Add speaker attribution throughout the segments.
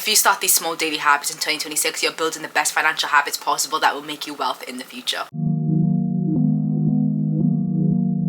Speaker 1: you start these small daily habits in 2026, you're building the best financial habits possible that will make you wealth in the future.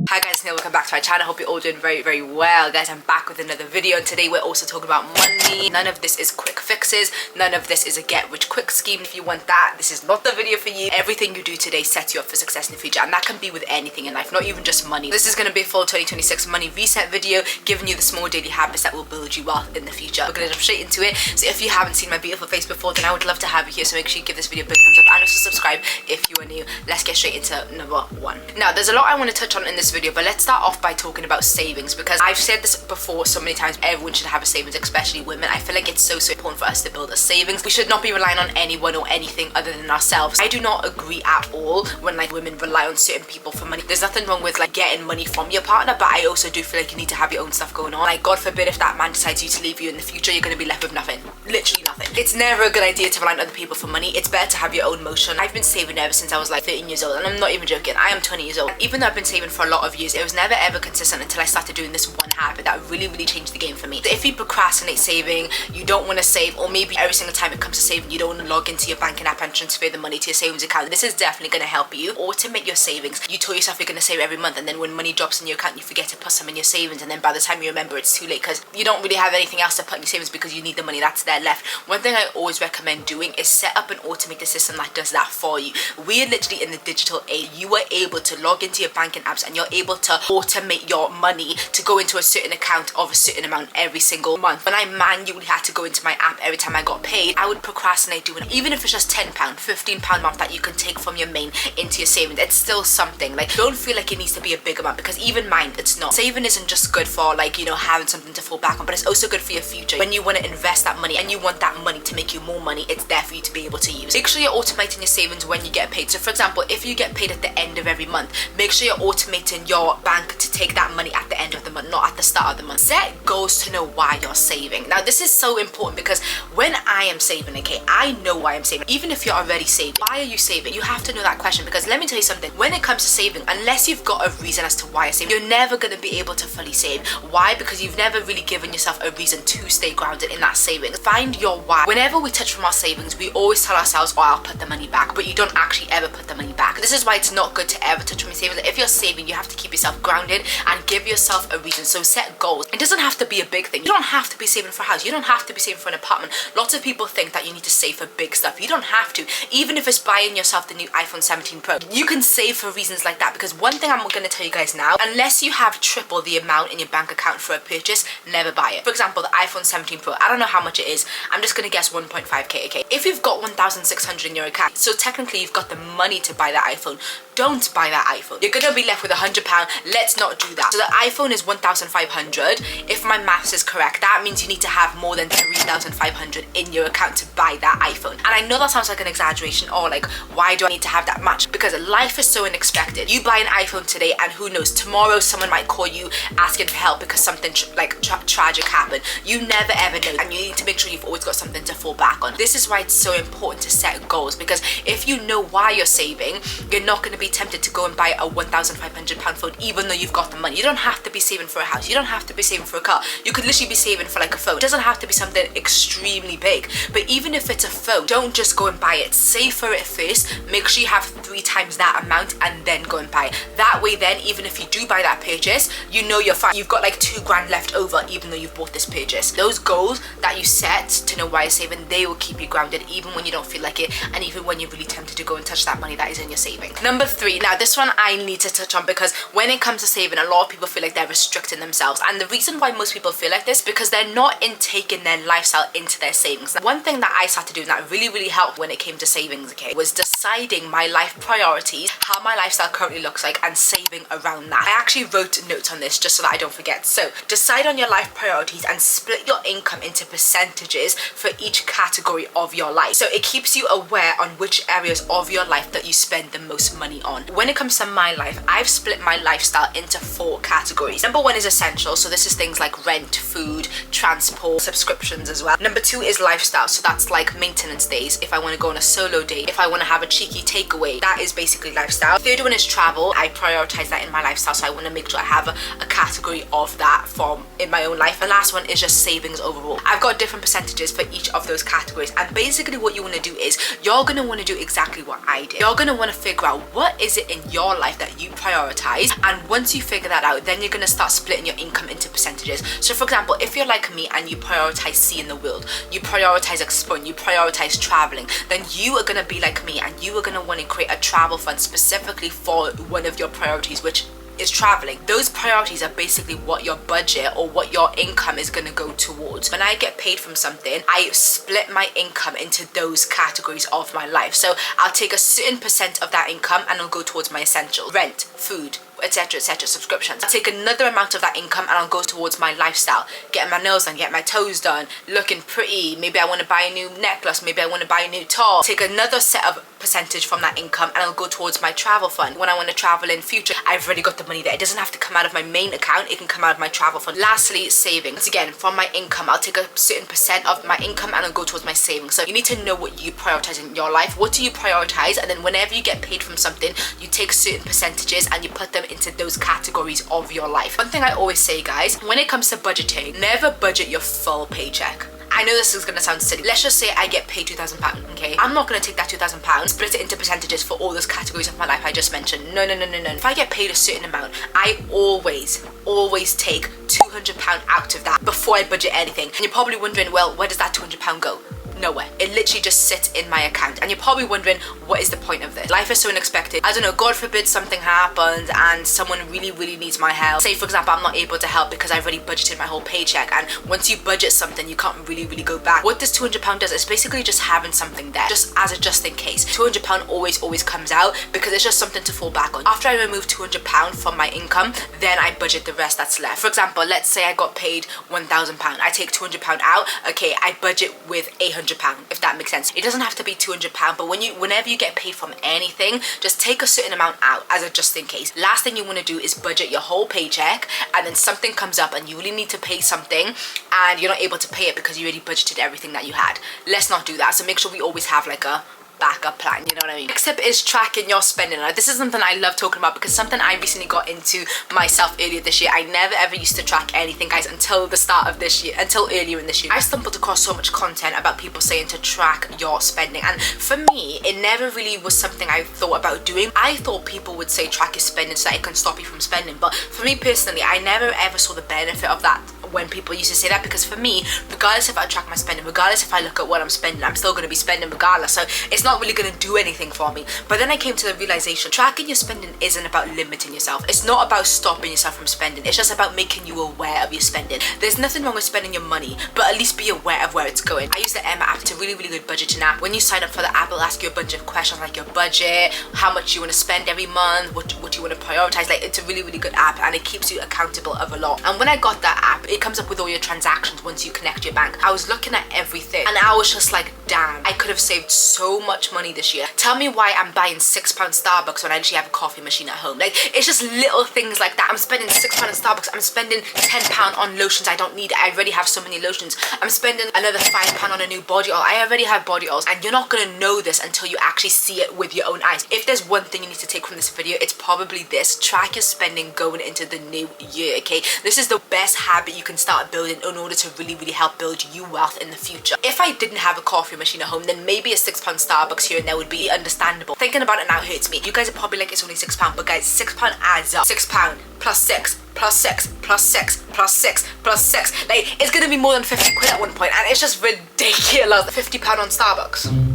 Speaker 1: Hi guys, it's Neil, welcome back to my channel. I hope you're all doing very, very well. Guys, I'm back with another video, and today we're also talking about money. None of this is quick fixes. None of this is a get rich quick scheme. If you want that, this is not the video for you. Everything you do today sets you up for success in the future, and that can be with anything in life, not even just money. This is going to be a full 2026 money reset video, giving you the small daily habits that will build you wealth in the future. We're going to jump straight into it. So if you haven't seen my beautiful face before, then I would love to have you here, so make sure you give this video a big thumbs up and also subscribe if you are new. Let's get straight into number one. Now, there's a lot I want to touch on in this video, but let's start off by talking about savings, because I've said this before so many times. Everyone should have a savings, especially women. I feel like it's so important for us to build a savings. We should not be relying on anyone or anything other than ourselves. I do not agree at all when like women rely on certain people for money. There's nothing wrong with like getting money from your partner, but I also do feel like you need to have your own stuff going on. Like, God forbid if that man decides to leave you in the future, you're going to be left with nothing, literally nothing. It's never a good idea to rely on other people for money. It's better to have your own motion. I've been saving ever since I was like 13 years old, and I'm not even joking. I am 20 years old. Even though I've been saving for a lot of years, it was never ever consistent until I started doing this one habit that really changed the game for me. So if you procrastinate saving, you don't want to save, or maybe every single time it comes to saving you don't want to log into your banking app and transfer the money to your savings account, this is definitely going to help you automate your savings. You told yourself you're going to save every month, and then when money drops in your account you forget to put some in your savings, and then by the time you remember it's too late because you don't really have anything else to put in your savings because you need the money that's there left. One thing I always recommend doing is set up and automate the system that does that for you. We are literally in the digital age. You are able to log into your banking apps and you're able to automate your money to go into a certain account of a certain amount every single month. When I manually had to go into my app every time I got paid, I would procrastinate doing it. Even if it's just £10, £15 a month that you can take from your main into your savings, it's still something. Like, don't feel like it needs to be a big amount, because even mine, it's not. Saving isn't just good for like, you know, having something to fall back on, but it's also good for your future. When you want to invest that money and you want that money to make you more money, it's there for you to be able to use. Make sure you're automating your savings when you get paid. So for example, if you get paid at the end of every month, make sure you're automating your bank to take that money at the end of the month, not at the start of the month. Set goals to know why you're saving. Now this is so important, because when I am saving, okay, I know why I'm saving. Even if you're already saving, why are you saving? You have to know that question, because let me tell you something, when it comes to saving, unless you've got a reason as to why you're saving, you're never going to be able to fully save. Why? Because you've never really given yourself a reason to stay grounded in that savings. Find your why. Whenever we touch from our savings, we always tell ourselves, oh, I'll put the money back, but you don't actually ever put the money back. This is why it's not good to ever touch from your savings. If you're saving, you have to keep yourself grounded and give yourself a reason. So set goals. It doesn't have to be a big thing. You don't have to be saving for a house. You don't have to be saving for an apartment. Lots of people think that you need to save for big stuff. You don't have to. Even if it's buying yourself the new iPhone 17 Pro, you can save for reasons like that. Because one thing I'm going to tell you guys now, unless you have triple the amount in your bank account for a purchase, never buy it. For example, the iPhone 17 Pro, I don't know how much it is. I'm just going to guess 1.5k, okay? If you've got 1,600 in your account, so technically you've got the money to buy that iPhone, don't buy that iPhone. You're going to be left with £100. Let's not do that. So the iPhone is 1,500. If my maths is correct, that means you need to have more than 3,500 in your account to buy that iPhone. And I know that sounds like an exaggeration, or like, why do I need to have that much? Because life is so unexpected. You buy an iPhone today and who knows, tomorrow someone might call you asking for help because something tragic happened. You never ever know, and you need to make sure you've always got something to fall back on. This is why it's so important to set goals, because if you know why you're saving, you're not going to be tempted to go and buy a £1,500 phone even though you've got the money. You don't have to be saving for a house. You don't have to be saving for a car. You could literally be saving for like a phone. It doesn't have to be something extremely big, but even if it's a phone, don't just go and buy it. Save for it first. Make sure you have 3 times that amount and then go and buy it. That way then, even if you do buy that purchase, you know you're fine. You've got like £2,000 left over even though you've bought this purchase. Those goals that you set to know why you're saving, they will keep you grounded even when you don't feel like it, and even when you're really tempted to go and touch that money that is in your savings. Number 3, now this one I need to touch on, because when it comes to saving, a lot of people feel like they're restricting themselves, and the reason why most people feel like this, because they're not taking their lifestyle into their savings. Now, one thing that I started doing that really helped when it came to savings, okay, was deciding my life priorities, how my lifestyle currently looks like, and saving around that. I actually wrote notes on this just so that I don't forget. So decide on your life priorities and split your income into percentages for each category of your life, so it keeps you aware on which areas of your life that you spend the most money money on. When it comes to my life, I've split my lifestyle into 4 categories. Number 1 is essential, so this is things like rent, food, transport, subscriptions as well. Number 2 is lifestyle, so that's like maintenance days. If I want to go on a solo date, if I want to have a cheeky takeaway, that is basically lifestyle. Third one is travel. I prioritize that in my lifestyle, so I want to make sure I have a category of that from in my own life. And last one is just savings overall. I've got different percentages for each of those categories, and basically what you want to do is you're going to want to do exactly what I did. You're going to want to figure out what is it in your life that you prioritize, and once you figure that out, then you're going to start splitting your income into percentages. So for example, if you're like me and you prioritize seeing the world, you prioritize exploring, you prioritize traveling, then you are going to be like me and you are going to want to create a travel fund specifically for one of your priorities, which is traveling. Those priorities are basically what your budget or what your income is going to go towards. When I get paid from something, I split my income into those categories of my life. So I'll take a certain percent of that income and it'll go towards my essential: rent, food, etc, etc, subscriptions. I'll take another amount of that income and I'll go towards my lifestyle, getting my nails done, getting my toes done, looking pretty. Maybe I want to buy a new necklace, maybe I want to buy a new top. Take another set of percentage from that income and I'll go towards my travel fund. When I want to travel in future, I've already got the money there. It doesn't have to come out of my main account, it can come out of my travel fund. Lastly, savings. Again, from my income, I'll take a certain percent of my income and I'll go towards my savings. So you need to know what you prioritize in your life. What do you prioritize? And then whenever you get paid from something, you take certain percentages and you put them into those categories of your life. One thing I always say, guys, when it comes to budgeting, never budget your full paycheck. I know this is going to sound silly. Let's just say I get paid £2,000, okay? I'm not going to take that £2,000, split it into percentages for all those categories of my life I just mentioned. No. If I get paid a certain amount, I always take £200 out of that before I budget anything. And you're probably wondering, well, where does that £200 go? Nowhere. It literally just sits in my account. And you're probably wondering, what is the point of this? Life is so unexpected. I don't know, God forbid something happens and someone really needs my help. Say for example, I'm not able to help because I've already budgeted my whole paycheck, and once you budget something, you can't really go back. What this £200 does is basically just having something there, just as a just in case. £200 always comes out because it's just something to fall back on. After I remove £200 from my income, then I budget the rest that's left. For example, let's say I got paid £1,000. I take £200 out. Okay, I budget with £800, if that makes sense. It doesn't have to be £200, but whenever you get paid from anything, just take a certain amount out as a just in case. Last thing you want to do is budget your whole paycheck, and then something comes up and you really need to pay something and you're not able to pay it because you already budgeted everything that you had. Let's not do that. So make sure we always have like a backup plan, you know what I mean? Next tip is tracking your spending. Now, this is something I love talking about because something I recently got into myself earlier this year. I never ever used to track anything, guys, until the start of this year, until earlier in this year. I stumbled across so much content about people saying to track your spending, and for me, it never really was something I thought about doing. I thought people would say track your spending so that it can stop you from spending, but for me personally, I never ever saw the benefit of that when people used to say that, because for me, regardless if I track my spending, regardless if I look at what I'm spending, I'm still going to be spending regardless, so it's not really going to do anything for me. But then I came to the realization, tracking your spending isn't about limiting yourself. It's not about stopping yourself from spending. It's just about making you aware of your spending. There's nothing wrong with spending your money, but at least be aware of where it's going. I use the Emma app. It's a really good budgeting app. When you sign up for the app, it'll ask you a bunch of questions like your budget, how much you want to spend every month, what you want to prioritize. Like, it's a really good app, and it keeps you accountable of a lot. And when I got that app, it comes up with all your transactions once you connect your bank. I was looking at everything and I was just like, damn, I could have saved so much money this year. Tell me why I'm buying £6 Starbucks when I actually have a coffee machine at home. Like, it's just little things like that. I'm spending £6 on Starbucks. I'm spending £10 on lotions I don't need. I already have so many lotions. I'm spending another £5 on a new body oil. I already have body oils, and you're not gonna know this until you actually see it with your own eyes. If there's one thing you need to take from this video, it's probably this: track your spending going into the new year. Okay, this is the best habit you can start building in order to really help build you wealth in the future. If I didn't have a coffee machine at home, then maybe a £6 Starbucks here and there would be understandable. Thinking about it now hurts me. You guys are probably like, it's only £6, but guys, £6 adds up. £6 plus 6 plus 6 plus 6 plus 6 plus 6. Like, it's gonna be more than 50 quid at one point, and it's just ridiculous. £50 on Starbucks.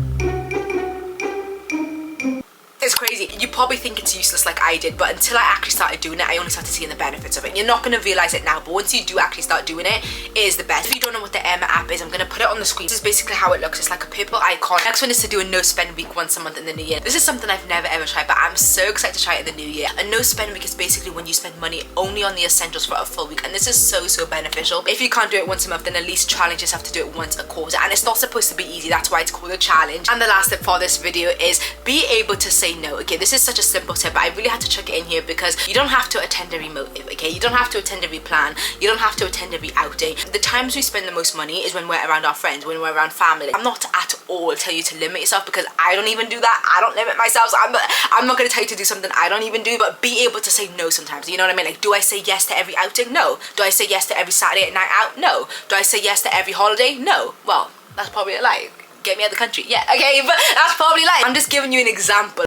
Speaker 1: It's crazy. You probably think it's useless like I did, but until I actually started doing it, I only started seeing the benefits of it. You're not going to realize it now, but once you do actually start doing it, it is the best. If you don't know what the Airma app is, I'm gonna put it on the screen. This is basically how it looks. It's like a purple icon. Next one is to do a no spend week once a month in the new year. This is something I've never ever tried, but I'm so excited to try it in the new year. A no spend week is basically when you spend money only on the essentials for a full week, and this is so beneficial. If you can't do it once a month, then at least challenge yourself to do it once a quarter, and it's not supposed to be easy. That's why it's called a challenge. And the last tip for this video is be able to say no. Okay, this is such a simple tip, but I really had to chuck it in here because you don't have to attend every motive. Okay, you don't have to attend every plan, you don't have to attend every outing. The times we spend the most money is when we're around our friends, when we're around family. I'm not at all telling you to limit yourself, because I don't even do that. I don't limit myself, so I'm not going to tell you to do something I don't even do, but be able to say no sometimes. You know what I mean? Like, do I say yes to every outing? No. Do I say yes to every Saturday night out? No. Do I say yes to every holiday? No. Well, that's probably a lie. Get me out of the country. Yeah, okay, but that's probably a lie. I'm just giving you an example.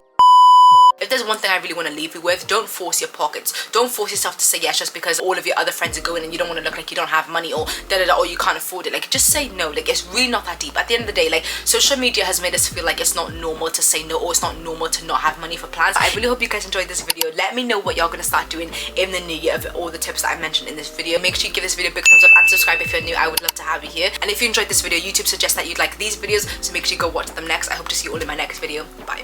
Speaker 1: If there's one thing I really want to leave you with, don't force your pockets. Don't force yourself to say yes just because all of your other friends are going and you don't want to look like you don't have money, or or you can't afford it. Like, just say no. Like, it's really not that deep. At the end of the day, like, social media has made us feel like it's not normal to say no, or it's not normal to not have money for plans. I really hope you guys enjoyed this video. Let me know what y'all gonna start doing in the new year of all the tips that I mentioned in this video. Make sure you give this video a big thumbs up and subscribe if you're new. I would love to have you here. And if you enjoyed this video, YouTube suggests that you'd like these videos, so make sure you go watch them next. I hope to see you all in my next video. Bye.